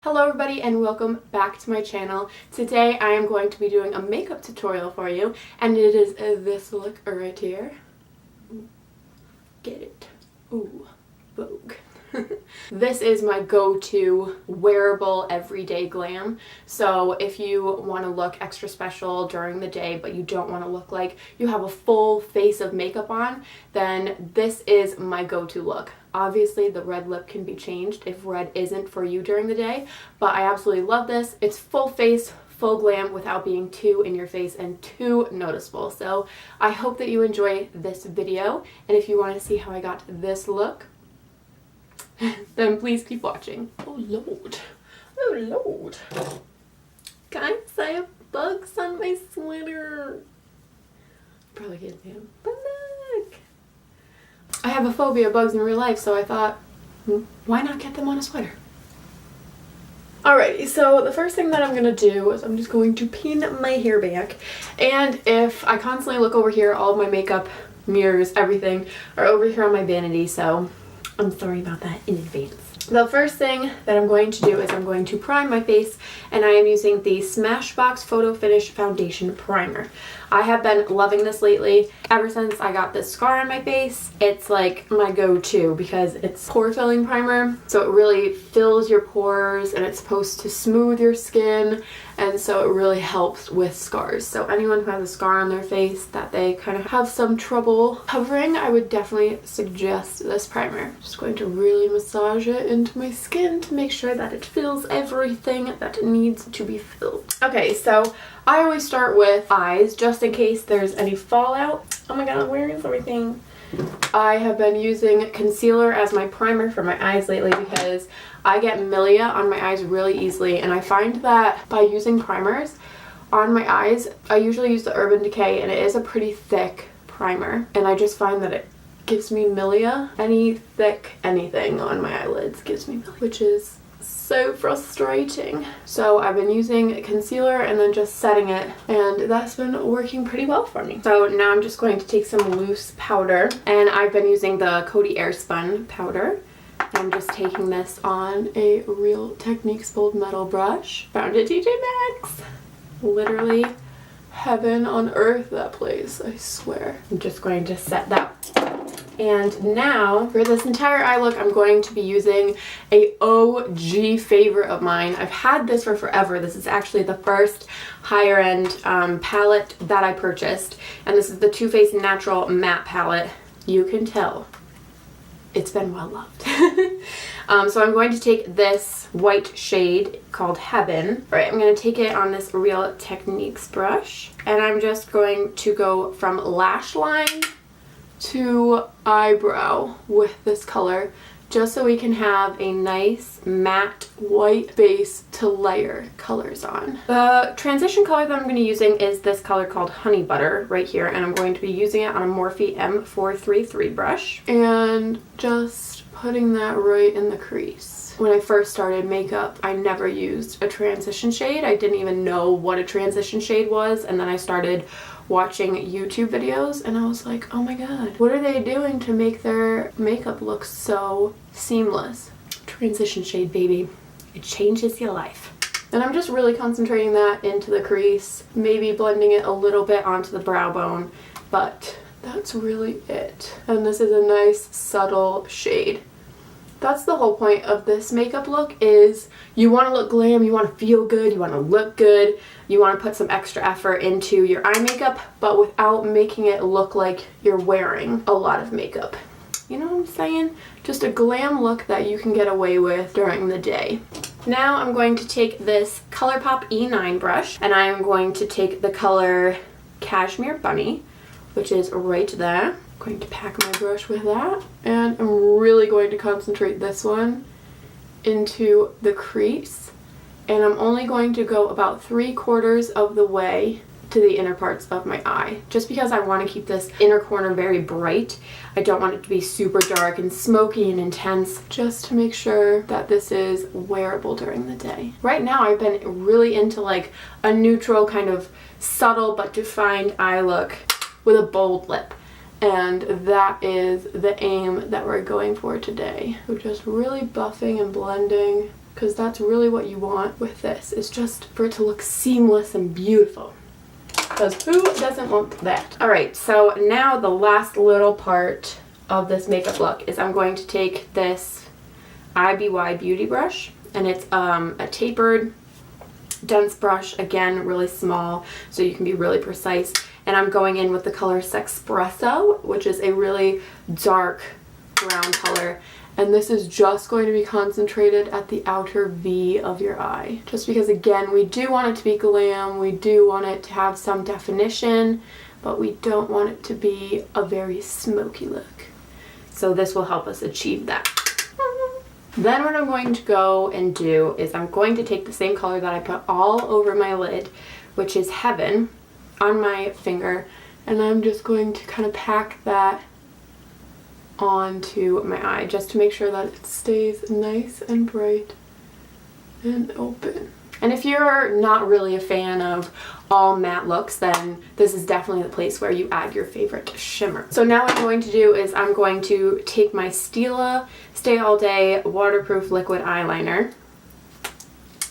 Hello everybody and welcome back to my channel. Today I am going to be doing a makeup tutorial for you and it is this look right here. Ooh, get it? Ooh, Vogue. This is my go-to wearable everyday glam. So if you want to look extra special during the day but you don't want to look like you have a full face of makeup on, then this is my go-to look. Obviously the red lip can be changed if red isn't for you during the day, but I absolutely love this. It's full face, full glam without being too in your face and too noticeable. So I hope that you enjoy this video, and if you want to see how I got this look, then please keep watching. Oh lord. Oh lord. Guys, I have bugs on my sweater. Probably can't see them. But look. I have a phobia of bugs in real life, so I thought, why not get them on a sweater? Alrighty, so the first thing that I'm going to do is I'm just going to pin my hair back. And if I constantly look over here, all of my makeup, mirrors, everything are over here on my vanity, so I'm sorry about that in advance. The first thing that I'm going to do is I'm going to prime my face, and I am using the Smashbox Photo Finish Foundation Primer. I have been loving this lately. Ever since I got this scar on my face, it's like my go-to because it's pore filling primer. So it really fills your pores and it's supposed to smooth your skin, and so it really helps with scars. So anyone who has a scar on their face that they kind of have some trouble covering, I would definitely suggest this primer. I'm just going to really massage it into my skin to make sure that it fills everything that needs to be filled. Okay, so I always start with eyes just in case there's any fallout. Oh my god, where is everything? I have been using concealer as my primer for my eyes lately because I get milia on my eyes really easily, and I find that by using primers on my eyes, I usually use the Urban Decay and it is a pretty thick primer, and I just find that it gives me milia. Any thick anything on my eyelids gives me milia, which is so frustrating. So I've been using concealer and then just setting it, and that's been working pretty well for me. So now I'm just going to take some loose powder, and I've been using the Coty Airspun powder. I'm just taking this on a Real Techniques Bold Metal brush. Found it TJ Maxx. Literally heaven on earth, that place, I swear. I'm just going to set that. And now for this entire eye look, I'm going to be using a OG favorite of mine. I've had this for forever. This is actually the first higher end palette that I purchased, and this is the Too Faced Natural Matte Palette. You can tell it's been well loved. So I'm going to take this white shade called Heaven. All right, I'm going to take it on this Real Techniques brush, and I'm just going to go from lash line to eyebrow with this color, just so we can have a nice matte white base to layer colors on. The transition color that I'm going to be using is this color called Honey Butter right here, and I'm going to be using it on a Morphe M433 brush and just putting that right in the crease. When I first started makeup, I never used a transition shade. I didn't even know what a transition shade was, and then I started watching YouTube videos and I was like, oh my god, what are they doing to make their makeup look so seamless? Transition shade, baby. It changes your life. And I'm just really concentrating that into the crease, maybe blending it a little bit onto the brow bone, but that's really it. And this is a nice subtle shade. That's the whole point of this makeup look, is you want to look glam, you want to feel good, you want to look good, you want to put some extra effort into your eye makeup, but without making it look like you're wearing a lot of makeup. You know what I'm saying? Just a glam look that you can get away with during the day. Now I'm going to take this ColourPop E9 brush, and I am going to take the color Cashmere Bunny, which is right there. I'm going to pack my brush with that, and I'm really going to concentrate this one into the crease, and I'm only going to go about 3/4 of the way to the inner parts of my eye, just because I want to keep this inner corner very bright. I don't want it to be super dark and smoky and intense, just to make sure that this is wearable during the day. Right now I've been really into like a neutral kind of subtle but defined eye look with a bold lip. And that is the aim that we're going for today. We're just really buffing and blending because that's really what you want with this, is just for it to look seamless and beautiful. Because who doesn't want that? Alright, so now the last little part of this makeup look is I'm going to take this IBY beauty brush, and it's a tapered, dense brush, again, really small, so you can be really precise. And I'm going in with the color Sexpresso, which is a really dark brown color. And this is just going to be concentrated at the outer V of your eye. Just because, again, we do want it to be glam, we do want it to have some definition, but we don't want it to be a very smoky look. So this will help us achieve that. Then what I'm going to go and do is I'm going to take the same color that I put all over my lid, which is Heaven, on my finger, and I'm just going to kind of pack that onto my eye just to make sure that it stays nice and bright and open. And if you're not really a fan of all matte looks, then this is definitely the place where you add your favorite shimmer. So now what I'm going to do is I'm going to take my Stila Stay All Day Waterproof Liquid Eyeliner,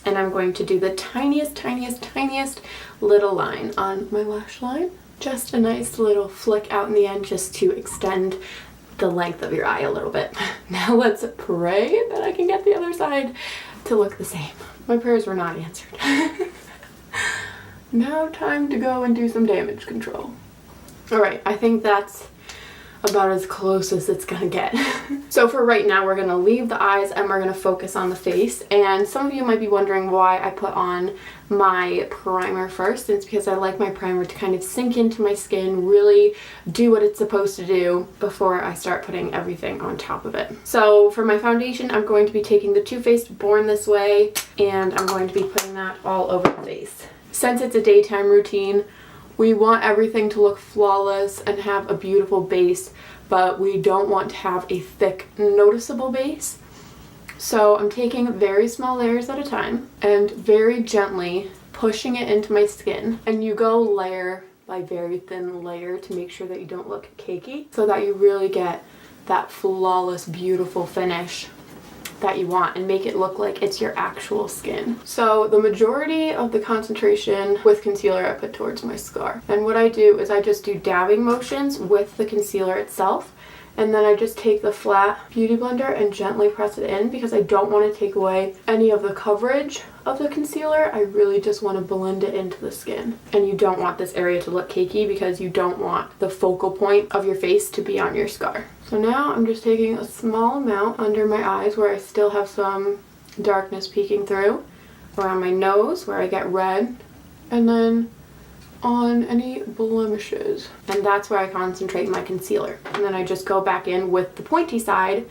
and I'm going to do the tiniest, tiniest, tiniest little line on my lash line. Just a nice little flick out in the end just to extend the length of your eye a little bit. Now let's pray that I can get the other side to look the same. My prayers were not answered. Now time to go and do some damage control. Alright, I think that's about as close as it's gonna get. So for right now, we're gonna leave the eyes and we're gonna focus on the face. And some of you might be wondering why I put on my primer first. It's because I like my primer to kind of sink into my skin, really do what it's supposed to do before I start putting everything on top of it. So for my foundation, I'm going to be taking the Too Faced Born This Way, and I'm going to be putting that all over the face. Since it's a daytime routine, we want everything to look flawless and have a beautiful base, but we don't want to have a thick, noticeable base. So I'm taking very small layers at a time and very gently pushing it into my skin. And you go layer by very thin layer to make sure that you don't look cakey, so that you really get that flawless, beautiful finish that you want and make it look like it's your actual skin. So the majority of the concentration with concealer I put towards my scar. And what I do is I just do dabbing motions with the concealer itself, and then I just take the flat beauty blender and gently press it in because I don't want to take away any of the coverage of the concealer. I really just want to blend it into the skin. And you don't want this area to look cakey because you don't want the focal point of your face to be on your scar. So now I'm just taking a small amount under my eyes where I still have some darkness peeking through, around my nose where I get red, and then on any blemishes. And that's where I concentrate my concealer. And then I just go back in with the pointy side.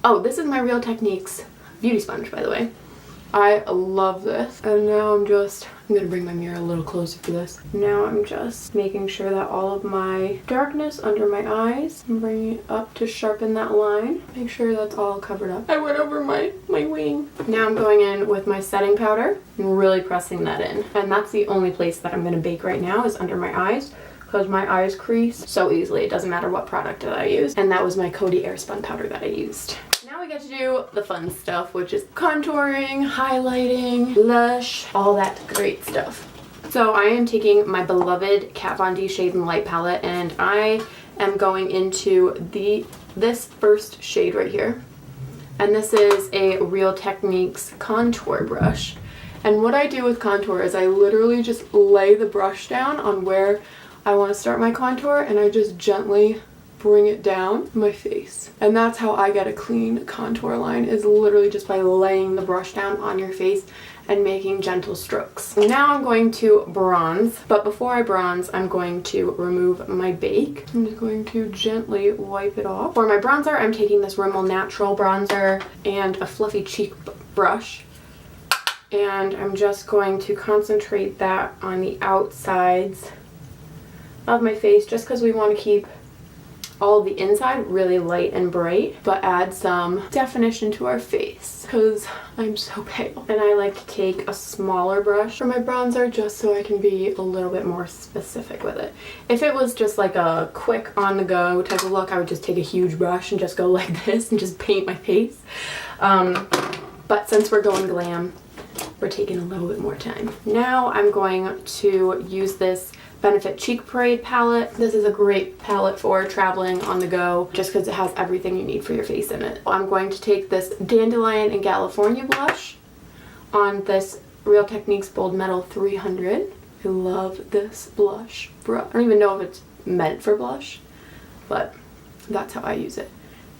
Oh, this is my Real Techniques beauty sponge, by the way. I love this. And now I'm gonna bring my mirror a little closer for this. Now I'm just making sure that all of my darkness under my eyes, I'm bringing it up to sharpen that line. Make sure that's all covered up. I went over my wing. Now I'm going in with my setting powder and really pressing that in. And that's the only place that I'm gonna bake right now is under my eyes, because my eyes crease so easily. It doesn't matter what product that I use. And that was my Coty Airspun powder that I used. Now we get to do the fun stuff, which is contouring, highlighting, blush, all that great stuff. So I am taking my beloved Kat Von D Shade and Light palette, and I am going into this first shade right here. And this is a Real Techniques contour brush. And what I do with contour is I literally just lay the brush down on where I want to start my contour, and I just gently bring it down my face. And that's how I get a clean contour line, is literally just by laying the brush down on your face and making gentle strokes. Now I'm going to bronze, but before I bronze, I'm going to remove my bake. I'm just going to gently wipe it off. For my bronzer, I'm taking this Rimmel Natural bronzer and a fluffy cheek brush. And I'm just going to concentrate that on the outsides of my face, just because we want to keep all of the inside really light and bright, but add some definition to our face because I'm so pale. And I like to take a smaller brush for my bronzer just so I can be a little bit more specific with it. If it was just like a quick on-the-go type of look, I would just take a huge brush and just go like this and just paint my face. But since we're going glam, we're taking a little bit more time. Now I'm going to use this Benefit Cheek Parade palette. This is a great palette for traveling on the go just because it has everything you need for your face in it. I'm going to take this Dandelion and California blush on this Real Techniques Bold Metal 300. I love this blush. I don't even know if it's meant for blush, but that's how I use it.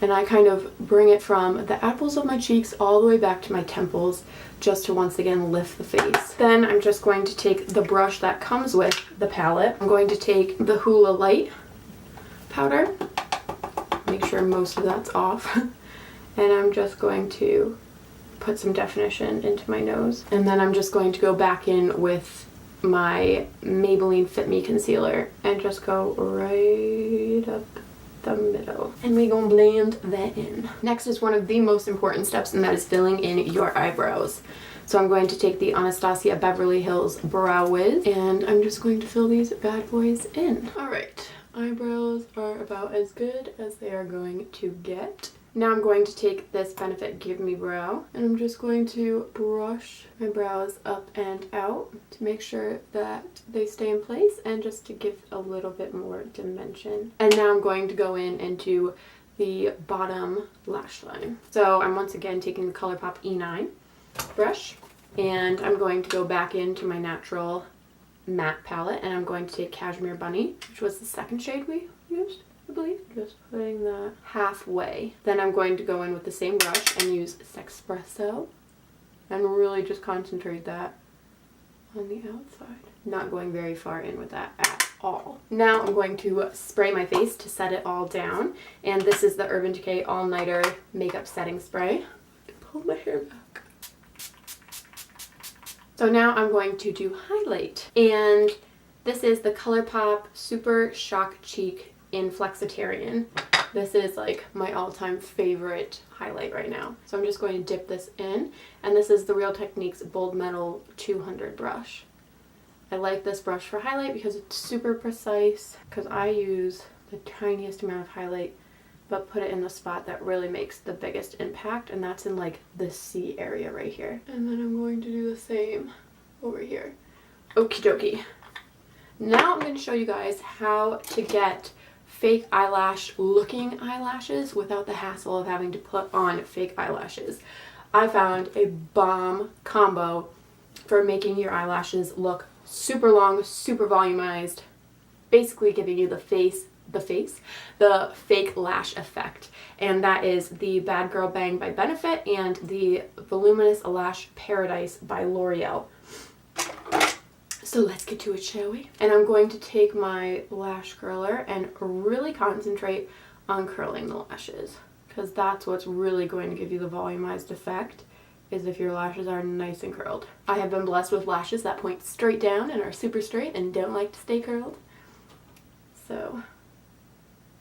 And I kind of bring it from the apples of my cheeks all the way back to my temples just to once again lift the face. Then I'm just going to take the brush that comes with the palette. I'm going to take the Hula Light powder, make sure most of that's off, and I'm just going to put some definition into my nose. And then I'm just going to go back in with my Maybelline Fit Me concealer and just go right up the middle, and we gonna blend that in. Next is one of the most important steps, and that is filling in your eyebrows. So I'm going to take the Anastasia Beverly Hills Brow Wiz, and I'm just going to fill these bad boys in. All right, eyebrows are about as good as they are going to get. Now I'm going to take this Benefit Give Me Brow, and I'm just going to brush my brows up and out to make sure that they stay in place and just to give a little bit more dimension. And now I'm going to go in and do the bottom lash line. So I'm once again taking the ColourPop E9 brush, and I'm going to go back into my natural matte palette, and I'm going to take Cashmere Bunny, which was the second shade we used, I believe. Just putting that halfway. Then I'm going to go in with the same brush and use Sexpresso and really just concentrate that on the outside. Not going very far in with that at all. Now I'm going to spray my face to set it all down, and this is the Urban Decay All Nighter Makeup Setting Spray. Pull my hair back. So now I'm going to do highlight, and this is the ColourPop Super Shock Cheek in Flexitarian. This is like my all-time favorite highlight right now. So I'm just going to dip this in, and this is the Real Techniques Bold Metal 200 brush. I like this brush for highlight because it's super precise, because I use the tiniest amount of highlight but put it in the spot that really makes the biggest impact, and that's in like the C area right here. And then I'm going to do the same over here. Okie dokie. Now I'm going to show you guys how to get fake eyelash looking eyelashes without the hassle of having to put on fake eyelashes. I found a bomb combo for making your eyelashes look super long, super volumized, basically giving you the fake lash effect. And that is the Bad Girl Bang by Benefit and the Voluminous Lash Paradise by L'Oreal. So let's get to it, shall we? And I'm going to take my lash curler and really concentrate on curling the lashes, because that's what's really going to give you the volumized effect, is if your lashes are nice and curled. I have been blessed with lashes that point straight down and are super straight and don't like to stay curled. So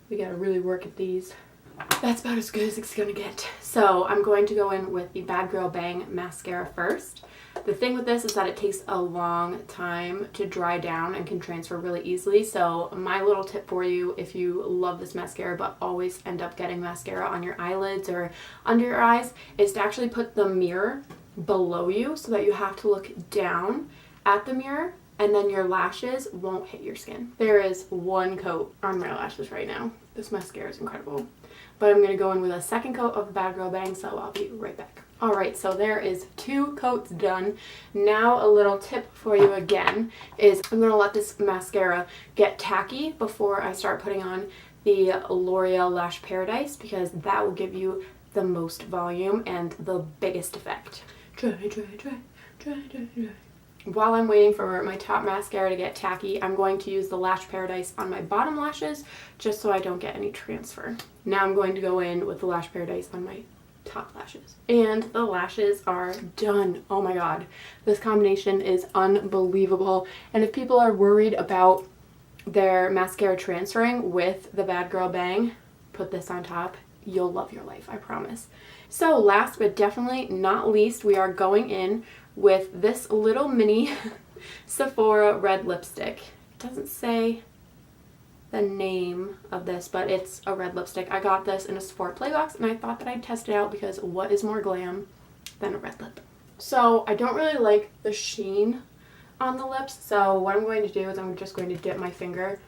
we gotta really work at these. That's about as good as it's gonna get. So I'm going to go in with the Bad Girl Bang mascara first. The thing with this is that it takes a long time to dry down and can transfer really easily. So my little tip for you, if you love this mascara but always end up getting mascara on your eyelids or under your eyes, is to actually put the mirror below you so that you have to look down at the mirror, and then your lashes won't hit your skin. There is one coat on my lashes right now. This mascara is incredible. But I'm going to go in with a second coat of Bad Girl Bang, so I'll be right back. Alright, so there is 2 coats done. Now a little tip for you again is I'm going to let this mascara get tacky before I start putting on the L'Oreal Lash Paradise, because that will give you the most volume and the biggest effect. Dry. While I'm waiting for my top mascara to get tacky, I'm going to use the Lash Paradise on my bottom lashes just so I don't get any transfer. Now I'm going to go in with the Lash Paradise on my top lashes. And the lashes are done. Oh my god. This combination is unbelievable. And if people are worried about their mascara transferring with the Bad Girl Bang, put this on top. You'll love your life, I promise. So last but definitely not least, we are going in with this little mini Sephora red lipstick. It doesn't say the name of this, but it's a red lipstick. I got this in a Sephora Playbox, and I thought that I'd test it out because what is more glam than a red lip. So I don't really like the sheen on the lips, so what I'm going to do is I'm just going to dip my finger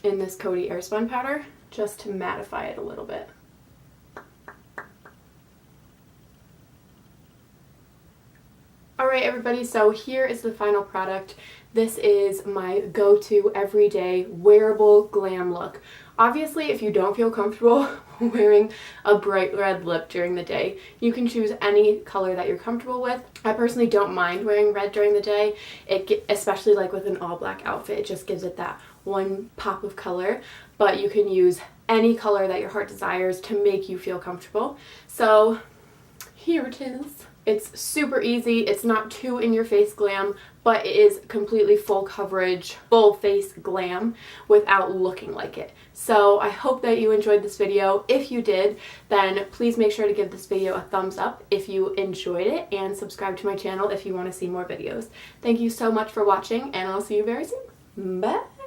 in this Coty Airspun powder just to mattify it a little bit. Alright everybody, so here is the final product. This is my go-to everyday wearable glam look. Obviously, if you don't feel comfortable wearing a bright red lip during the day, you can choose any color that you're comfortable with. I personally don't mind wearing red during the day, especially like with an all-black outfit. It just gives it that one pop of color, but you can use any color that your heart desires to make you feel comfortable. So here it is. It's super easy, it's not too in-your-face glam, but it is completely full coverage, full face glam without looking like it. So I hope that you enjoyed this video. If you did, then please make sure to give this video a thumbs up if you enjoyed it, and subscribe to my channel if you want to see more videos. Thank you so much for watching, and I'll see you very soon. Bye!